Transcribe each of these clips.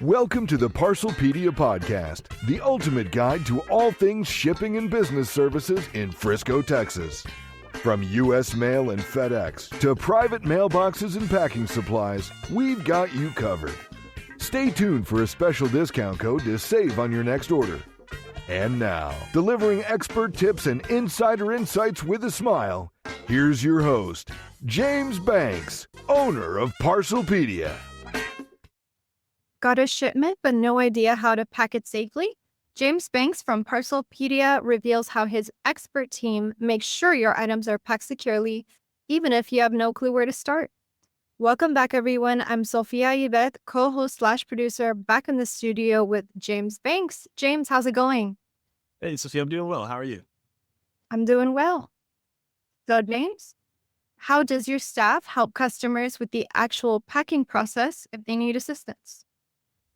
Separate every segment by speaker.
Speaker 1: Welcome to the ParcelPedia podcast, the ultimate guide to all things shipping and business services in Frisco, Texas. From U.S. Mail and FedEx to private mailboxes and packing supplies, we've got you covered. Stay tuned for a special discount code to save on your next order. And now, delivering expert tips and insider insights with a smile, here's your host, James Banks, owner of ParcelPedia.
Speaker 2: Got a shipment but no idea how to pack it safely? James Banks from ParcelPedia reveals how his expert team makes sure your items are packed securely, even if you have no clue where to start. Welcome back, everyone. I'm Sofia Yvette, co-host/producer, back in the studio with James Banks. James, how's it going?
Speaker 3: Hey, Sophia, I'm doing well. How are you?
Speaker 2: I'm doing well. So, James, how does your staff help customers with the actual packing process if they need assistance?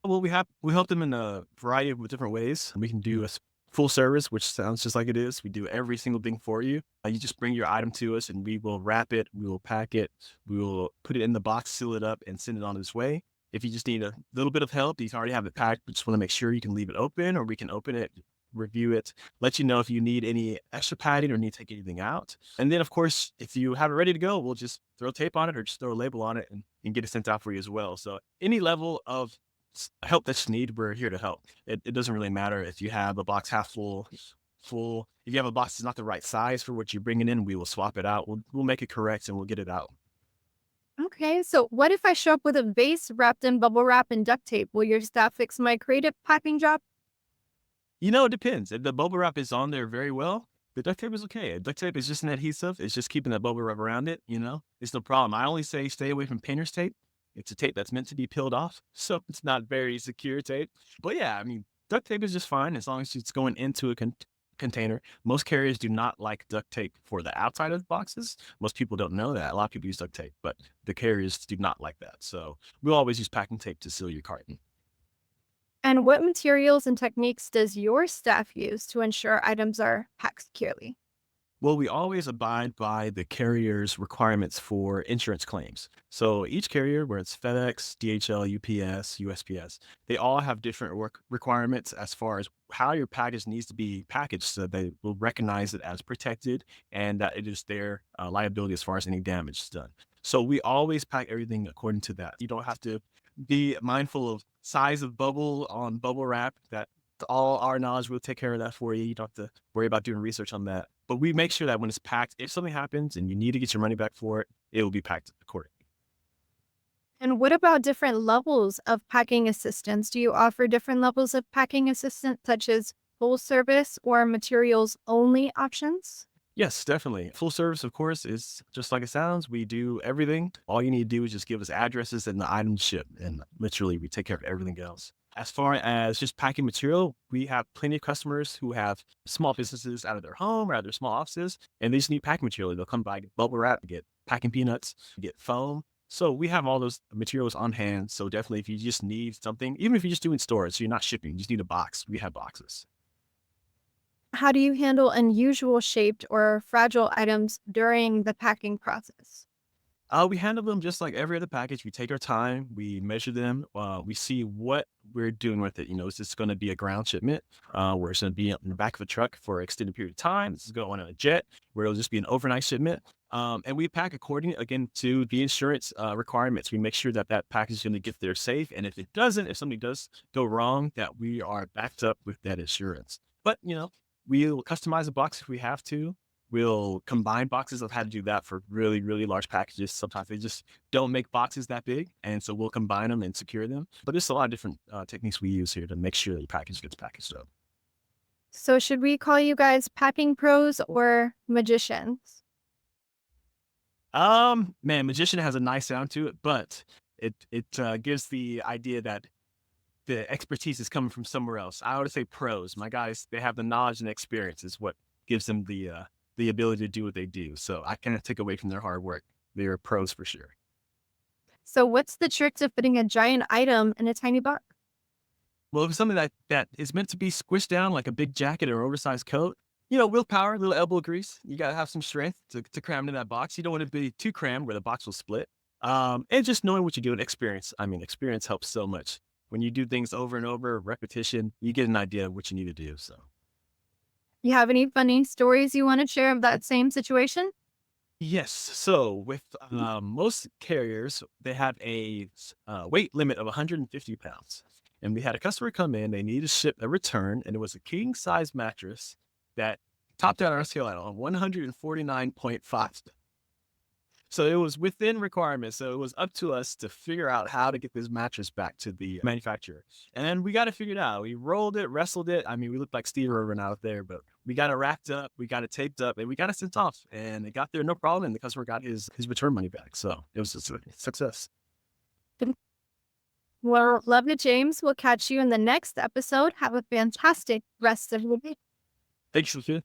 Speaker 3: Well, we help them in a variety of different ways. We can do a full service, which sounds just like it is. We do every single thing for you. You just bring your item to us, and we will wrap it, we will pack it, we will put it in the box, seal it up, and send it on its way. If you just need a little bit of help, you already have it packed. We just want to make sure you can leave it open, or we can open it, review it, let you know if you need any extra padding or need to take anything out. And then, of course, if you have it ready to go, we'll just throw tape on it or just throw a label on it and get it sent out for you as well. So any level of help that you need, we're here to help. It doesn't really matter if you have a box half full. If you have a box that's not the right size for what you're bringing in, we will swap it out. We'll make it correct and we'll get it out.
Speaker 2: Okay, so what if I show up with a vase wrapped in bubble wrap and duct tape? Will your staff fix my creative packing job?
Speaker 3: It depends. If the bubble wrap is on there very well, the duct tape is okay. Duct tape is just an adhesive. It's just keeping that bubble wrap around it. It's no problem. I only say stay away from painter's tape. It's a tape that's meant to be peeled off, so it's not very secure tape. But yeah, duct tape is just fine as long as it's going into a container. Most carriers do not like duct tape for the outside of the boxes. Most people don't know that. A lot of people use duct tape, but the carriers do not like that. So we'll always use packing tape to seal your carton.
Speaker 2: And what materials and techniques does your staff use to ensure items are packed securely?
Speaker 3: Well, we always abide by the carrier's requirements for insurance claims. So each carrier, where it's FedEx, DHL, UPS, USPS, they all have different requirements as far as how your package needs to be packaged so they will recognize it as protected and that it is their liability as far as any damage is done. So we always pack everything according to that. You don't have to be mindful of size of bubble on bubble wrap. That to all our knowledge, we'll take care of that for you. You don't have to worry about doing research on that. But we make sure that when it's packed, if something happens and you need to get your money back for it, it will be packed accordingly.
Speaker 2: And what about different levels of packing assistance? Do you offer different levels of packing assistance, such as full service or materials only options?
Speaker 3: Yes, definitely. Full service, of course, is just like it sounds. We do everything. All you need to do is just give us addresses and the items shipped, and literally we take care of everything else. As far as just packing material, we have plenty of customers who have small businesses out of their home or out of their small offices, and they just need packing material. They'll come by, get bubble wrap, get packing peanuts, get foam. So we have all those materials on hand. So definitely if you just need something, even if you're just doing storage, so you're not shipping, you just need a box, we have boxes.
Speaker 2: How do you handle unusual shaped or fragile items during the packing process?
Speaker 3: We handle them just like every other package. We take our time, we measure them, we see what we're doing with it. Is this going to be a ground shipment where it's going to be in the back of a truck for an extended period of time? This is going on a jet where it'll just be an overnight shipment. And we pack according, again, to the insurance requirements. We make sure that that package is going to get there safe. And if it doesn't, if something does go wrong, that we are backed up with that insurance. But, we'll customize a box if we have to. We'll combine boxes. I've had to do that for really, really large packages. Sometimes they just don't make boxes that big. And so we'll combine them and secure them. But there's a lot of different techniques we use here to make sure that your package gets packaged up.
Speaker 2: So should we call you guys packing pros or magicians?
Speaker 3: Magician has a nice sound to it, but it gives the idea that the expertise is coming from somewhere else. I would say pros. My guys, they have the knowledge and experience is what gives them the ability to do what they do. So I cannot take away from their hard work. They're pros for sure.
Speaker 2: So what's the trick to fitting a giant item in a tiny box?
Speaker 3: Well, if it's something that is meant to be squished down like a big jacket or oversized coat, willpower, a little elbow grease. You got to have some strength to cram in that box. You don't want to be too crammed where the box will split. And just knowing what you're doing, experience. Experience helps so much when you do things over and over, repetition, you get an idea of what you need to do. So,
Speaker 2: You have any funny stories you want to share of that same situation?
Speaker 3: yes. So, with most carriers, they have a weight limit of 150 pounds. And we had a customer come in, they needed to ship a return, and it was a king size mattress that topped out our scale on 149.5. So it was within requirements. So it was up to us to figure out how to get this mattress back to the manufacturer. And then we got it figured out. We rolled it, wrestled it. I mean, we looked like Steve Irwin out there, but we got it wrapped up, we got it taped up, and we got it sent off. And it got there no problem. And the customer got his return money back. So it was a success.
Speaker 2: Well, love you, James. We'll catch you in the next episode. Have a fantastic rest of the day.
Speaker 3: Thanks, Sophia.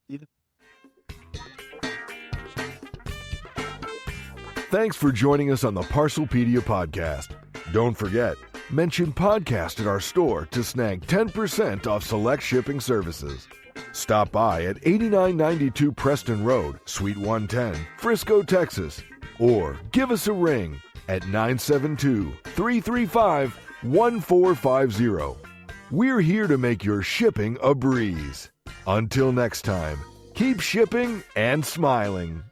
Speaker 1: Thanks for joining us on the ParcelPedia podcast. Don't forget, mention podcast at our store to snag 10% off select shipping services. Stop by at 8992 Preston Road, Suite 110, Frisco, Texas, or give us a ring at 972-335-1450. We're here to make your shipping a breeze. Until next time, keep shipping and smiling.